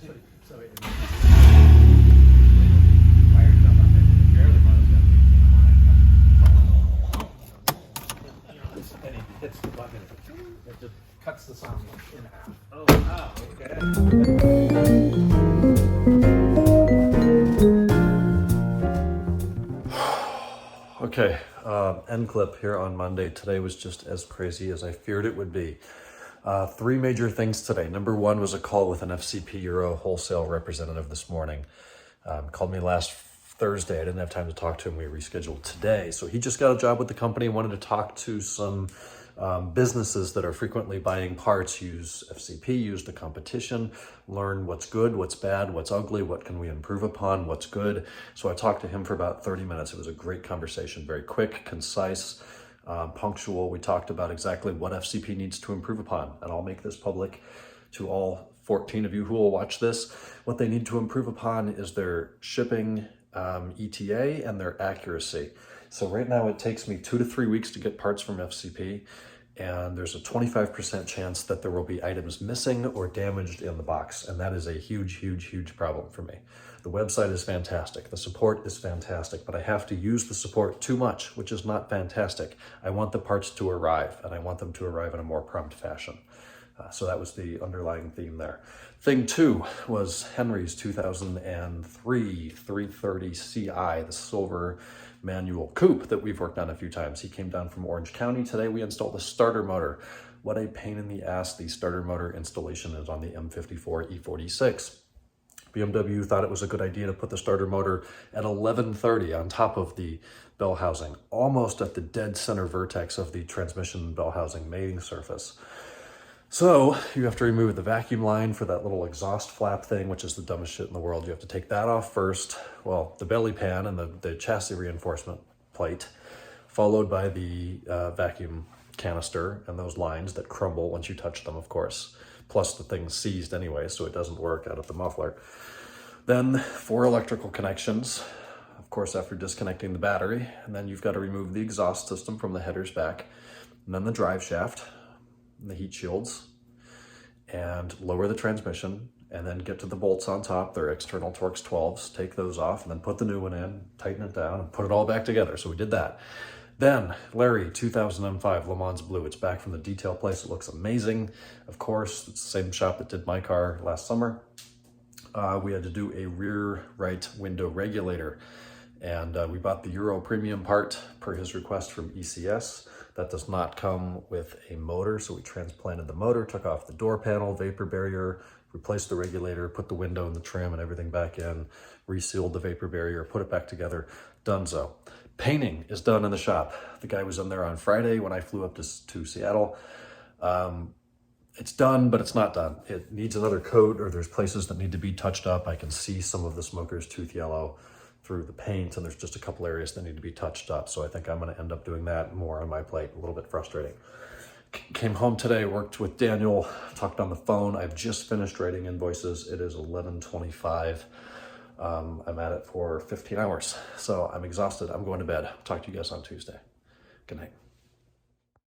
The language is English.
So it wired up on there. Barely runs that and he hits the button. It just cuts the sound in half. Oh, wow, okay. End clip here on Monday. Today was just as crazy as I feared it would be. Three major things today. Number one was a call with an FCP Euro wholesale representative this morning. Called me last Thursday. I didn't have time to talk to him. We rescheduled today. So he just got a job with the company, wanted to talk to some businesses that are frequently buying parts, use FCP, use the competition, learn what's good, what's bad, what's ugly, what can we improve upon, what's good. So I talked to him for about 30 minutes. It was a great conversation, very quick, concise, punctual. We talked about exactly what FCP needs to improve upon, and I'll make this public to all 14 of you who will watch this. What they need to improve upon is their shipping ETA and their accuracy. So right now it takes me 2 to 3 weeks to get parts from FCP, and there's a 25% chance that there will be items missing or damaged in the box, and that is a huge, huge, huge problem for me. The website is fantastic, the support is fantastic, but I have to use the support too much, which is not fantastic. I want the parts to arrive, and I want them to arrive in a more prompt fashion. So that was the underlying theme there. Thing two was Henry's 2003 330 CI, the silver manual coupe that we've worked on a few times. He came down from Orange County. Today we installed the starter motor. What a pain in the ass the starter motor installation is on the M54 E46. BMW thought it was a good idea to put the starter motor at 1130 on top of the bell housing, almost at the dead center vertex of the transmission bell housing mating surface. So you have to remove the vacuum line for that little exhaust flap thing, which is the dumbest shit in the world. You have to take that off first. Well, the belly pan and the chassis reinforcement plate, followed by the vacuum canister and those lines that crumble once you touch them, of course. Plus the thing's seized anyway, so it doesn't work out of the muffler. Then 4 electrical connections, of course, after disconnecting the battery. And then you've got to remove the exhaust system from the headers back, and then the drive shaft, the heat shields, and lower the transmission, and then get to the bolts on top. They're external Torx 12s, take those off, and then put the new one in, tighten it down, and put it all back together. So we did that. Then Larry 2005 Le Mans Blue. It's back from the detail place. It looks amazing. Of course, it's the same shop that did my car last summer. We had to do a rear right window regulator, and we bought the Euro premium part per his request from ECS. That does not come with a motor, so we transplanted the motor, took off the door panel, vapor barrier, replaced the regulator, put the window and the trim and everything back in, resealed the vapor barrier, put it back together, donezo. Painting is done in the shop. The guy was in there on Friday when I flew up to Seattle. It's done, but it's not done. It needs another coat, or there's places that need to be touched up. I can see some of the smoker's tooth yellow through the paint, and there's just a couple areas that need to be touched up. So I think I'm gonna end up doing that more on my plate. A little bit frustrating. Came home today, worked with Daniel, talked on the phone. I've just finished writing invoices. It is 11:25. I'm at it for 15 hours. So I'm exhausted. I'm going to bed. Talk to you guys on Tuesday. Good night.